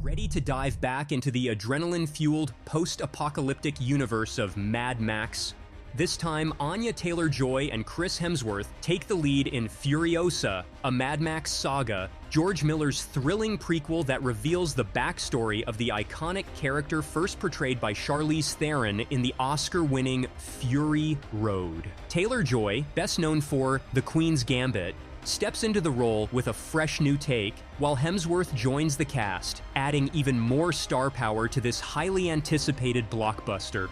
Ready to dive back into the adrenaline-fueled post-apocalyptic universe of Mad Max? This time, Anya Taylor-Joy and Chris Hemsworth take the lead in Furiosa, a Mad Max Saga, George Miller's thrilling prequel that reveals the backstory of the iconic character first portrayed by Charlize Theron in the Oscar-winning Fury Road. Taylor-Joy, best known for The Queen's Gambit, steps into the role with a fresh new take, while Hemsworth joins the cast, adding even more star power to this highly anticipated blockbuster.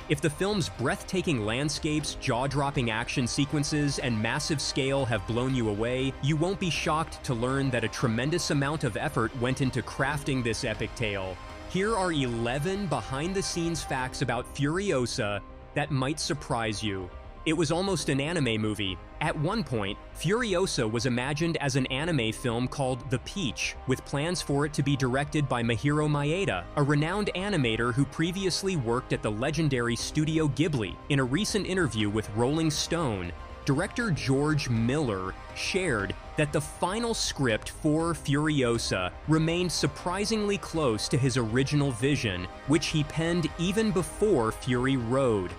If the film's breathtaking landscapes, jaw-dropping action sequences, and massive scale have blown you away, you won't be shocked to learn that a tremendous amount of effort went into crafting this epic tale. Here are 11 behind-the-scenes facts about Furiosa that might surprise you. It was almost an anime movie. At one point, Furiosa was imagined as an anime film called The Peach, with plans for it to be directed by Mahiro Maeda, a renowned animator who previously worked at the legendary Studio Ghibli. In a recent interview with Rolling Stone, director George Miller shared that the final script for Furiosa remained surprisingly close to his original vision, which he penned even before Fury Road.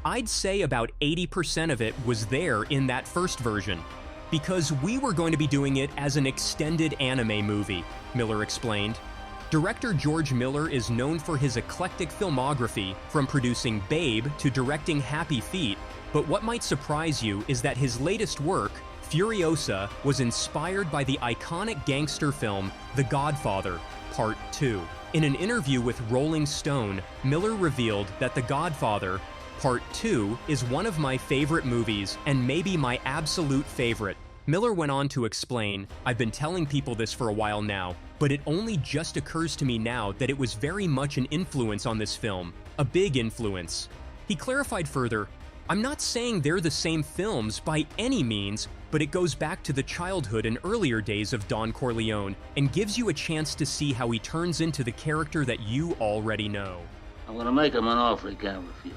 I'd say about 80% of it was there in that first version, because we were going to be doing it as an extended anime movie, Miller explained. Director George Miller is known for his eclectic filmography, from producing Babe to directing Happy Feet, but what might surprise you is that his latest work, Furiosa, was inspired by the iconic gangster film The Godfather, Part 2. In an interview with Rolling Stone, Miller revealed that The Godfather, Part 2 is one of my favorite movies, and maybe my absolute favorite. Miller went on to explain, "I've been telling people this for a while now, but it only just occurs to me now that it was very much an influence on this film, a big influence." He clarified further, "I'm not saying they're the same films by any means, but it goes back to the childhood and earlier days of Don Corleone, and gives you a chance to see how he turns into the character that you already know." I'm gonna make him an offer he can't refuse.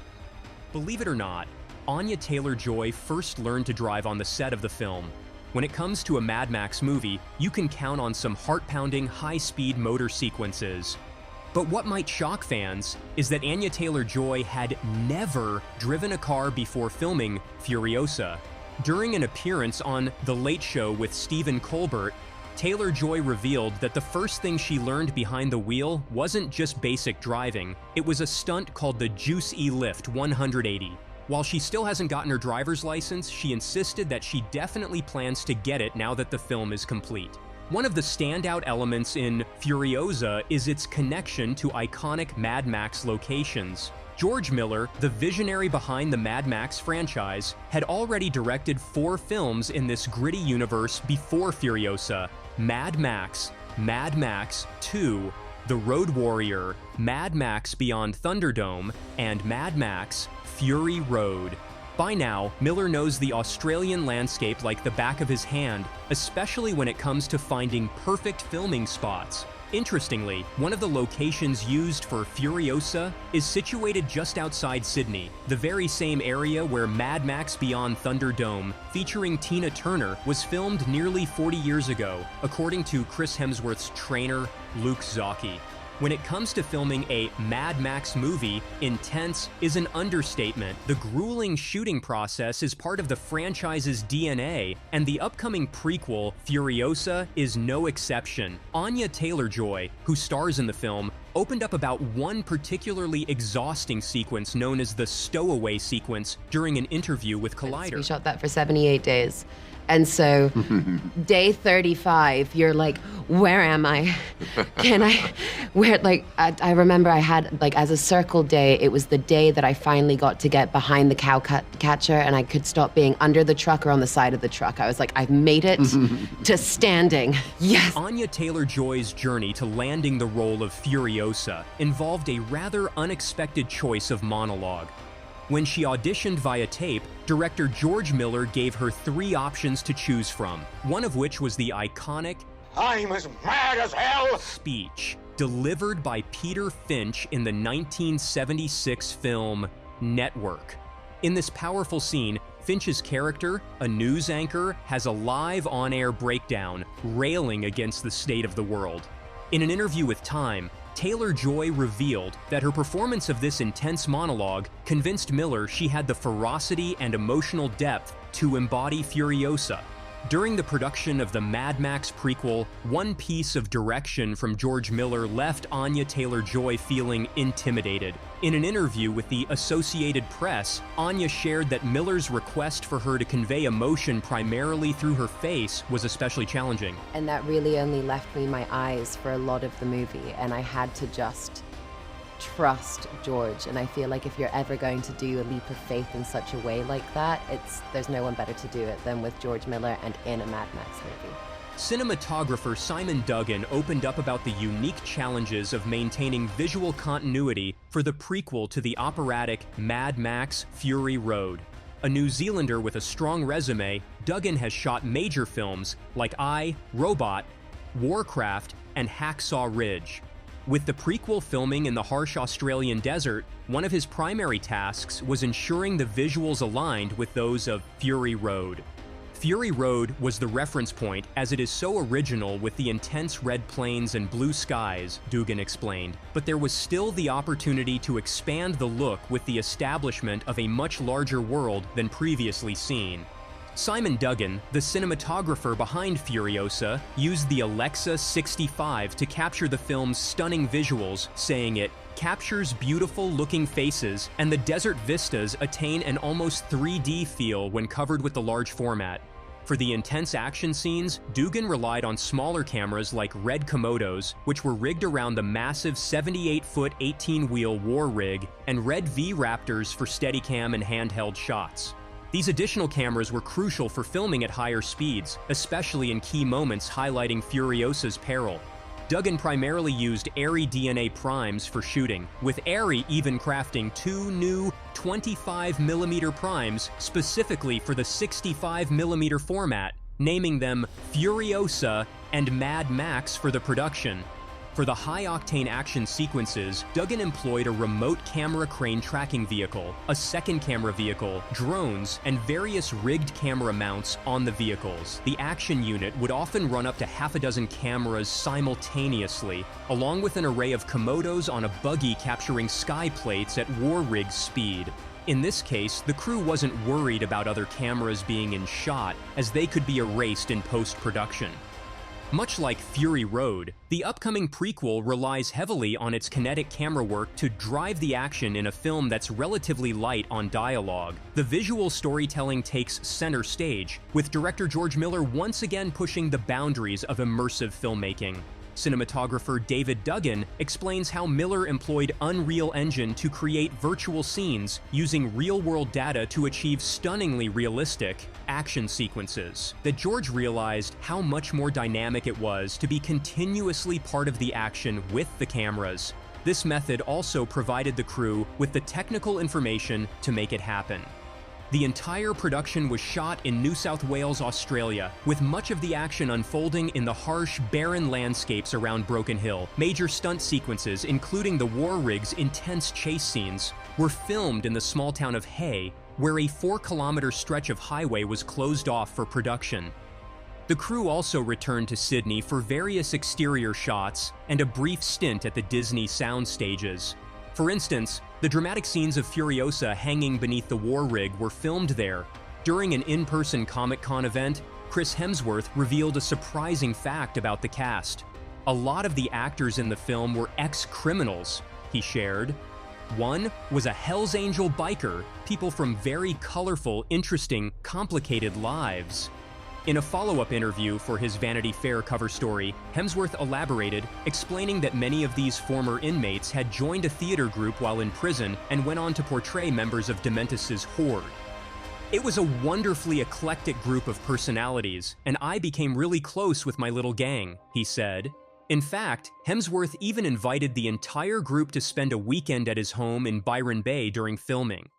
Believe it or not, Anya Taylor-Joy first learned to drive on the set of the film. When it comes to a Mad Max movie, you can count on some heart-pounding, high-speed motor sequences. But what might shock fans is that Anya Taylor-Joy had never driven a car before filming Furiosa. During an appearance on The Late Show with Stephen Colbert, Taylor-Joy revealed that the first thing she learned behind the wheel wasn't just basic driving, it was a stunt called the Juice E-Lift 180. While she still hasn't gotten her driver's license, she insisted that she definitely plans to get it now that the film is complete. One of the standout elements in Furiosa is its connection to iconic Mad Max locations. George Miller, the visionary behind the Mad Max franchise, had already directed 4 films in this gritty universe before Furiosa: Mad Max, Mad Max 2, The Road Warrior, Mad Max Beyond Thunderdome, and Mad Max Fury Road. By now, Miller knows the Australian landscape like the back of his hand, especially when it comes to finding perfect filming spots. Interestingly, one of the locations used for Furiosa is situated just outside Sydney, the very same area where Mad Max Beyond Thunderdome, featuring Tina Turner, was filmed nearly 40 years ago, according to Chris Hemsworth's trainer, Luke Zocchi. When it comes to filming a Mad Max movie, intense is an understatement. The grueling shooting process is part of the franchise's DNA, and the upcoming prequel, Furiosa, is no exception. Anya Taylor-Joy, who stars in the film, opened up about one particularly exhausting sequence known as the stowaway sequence during an interview with Collider. We shot that for 78 days. And so day 35, you're like, where am I? I remember I had, like, as a circle day, it was the day that I finally got to get behind the cow catcher and I could stop being under the truck or on the side of the truck. I was like, I've made it to standing. Yes. Anya Taylor-Joy's journey to landing the role of Furiosa involved a rather unexpected choice of monologue. When she auditioned via tape, director George Miller gave her 3 options to choose from, one of which was the iconic "I'm as mad as hell" speech, delivered by Peter Finch in the 1976 film Network. In this powerful scene, Finch's character, a news anchor, has a live on-air breakdown, railing against the state of the world. In an interview with Time, Taylor-Joy revealed that her performance of this intense monologue convinced Miller she had the ferocity and emotional depth to embody Furiosa. During the production of the Mad Max prequel, one piece of direction from George Miller left Anya Taylor-Joy feeling intimidated. In an interview with the Associated Press, Anya shared that Miller's request for her to convey emotion primarily through her face was especially challenging. And that really only left me my eyes for a lot of the movie, and I had to just trust George. And I feel like if you're ever going to do a leap of faith in such a way like that, there's no one better to do it than with George Miller and in a Mad Max movie. Cinematographer Simon Duggan opened up about the unique challenges of maintaining visual continuity for the prequel to the operatic Mad Max Fury Road. A New Zealander with a strong resume, Duggan has shot major films like I, Robot, Warcraft, and Hacksaw Ridge. With the prequel filming in the harsh Australian desert, one of his primary tasks was ensuring the visuals aligned with those of Fury Road. Fury Road was the reference point as it is so original with the intense red plains and blue skies, Duggan explained, but there was still the opportunity to expand the look with the establishment of a much larger world than previously seen. Simon Duggan, the cinematographer behind Furiosa, used the Alexa 65 to capture the film's stunning visuals, saying it captures beautiful-looking faces, and the desert vistas attain an almost 3D feel when covered with the large format. For the intense action scenes, Duggan relied on smaller cameras like red Komodos, which were rigged around the massive 78-foot 18-wheel war rig, and red V-Raptors for Steadicam and handheld shots. These additional cameras were crucial for filming at higher speeds, especially in key moments highlighting Furiosa's peril. Duggan primarily used Arri DNA primes for shooting, with Arri even crafting two new 25mm primes specifically for the 65mm format, naming them Furiosa and Mad Max for the production. For the high-octane action sequences, Duggan employed a remote camera crane tracking vehicle, a second camera vehicle, drones, and various rigged camera mounts on the vehicles. The action unit would often run up to half a dozen cameras simultaneously, along with an array of Komodos on a buggy capturing sky plates at war rig speed. In this case, the crew wasn't worried about other cameras being in shot, as they could be erased in post-production. Much like Fury Road, the upcoming prequel relies heavily on its kinetic camera work to drive the action in a film that's relatively light on dialogue. The visual storytelling takes center stage, with director George Miller once again pushing the boundaries of immersive filmmaking. Cinematographer David Duggan explains how Miller employed Unreal Engine to create virtual scenes using real-world data to achieve stunningly realistic action sequences. That George realized how much more dynamic it was to be continuously part of the action with the cameras. This method also provided the crew with the technical information to make it happen. The entire production was shot in New South Wales, Australia, with much of the action unfolding in the harsh, barren landscapes around Broken Hill. Major stunt sequences, including the war rig's intense chase scenes, were filmed in the small town of Hay, where a 4-kilometer stretch of highway was closed off for production. The crew also returned to Sydney for various exterior shots and a brief stint at the Disney sound stages. For instance, the dramatic scenes of Furiosa hanging beneath the war rig were filmed there. During an in-person Comic-Con event, Chris Hemsworth revealed a surprising fact about the cast. A lot of the actors in the film were ex-criminals, he shared. One was a Hell's Angel biker, people from very colorful, interesting, complicated lives. In a follow-up interview for his Vanity Fair cover story, Hemsworth elaborated, explaining that many of these former inmates had joined a theater group while in prison and went on to portray members of Dementus's horde. It was a wonderfully eclectic group of personalities, and I became really close with my little gang, he said. In fact, Hemsworth even invited the entire group to spend a weekend at his home in Byron Bay during filming.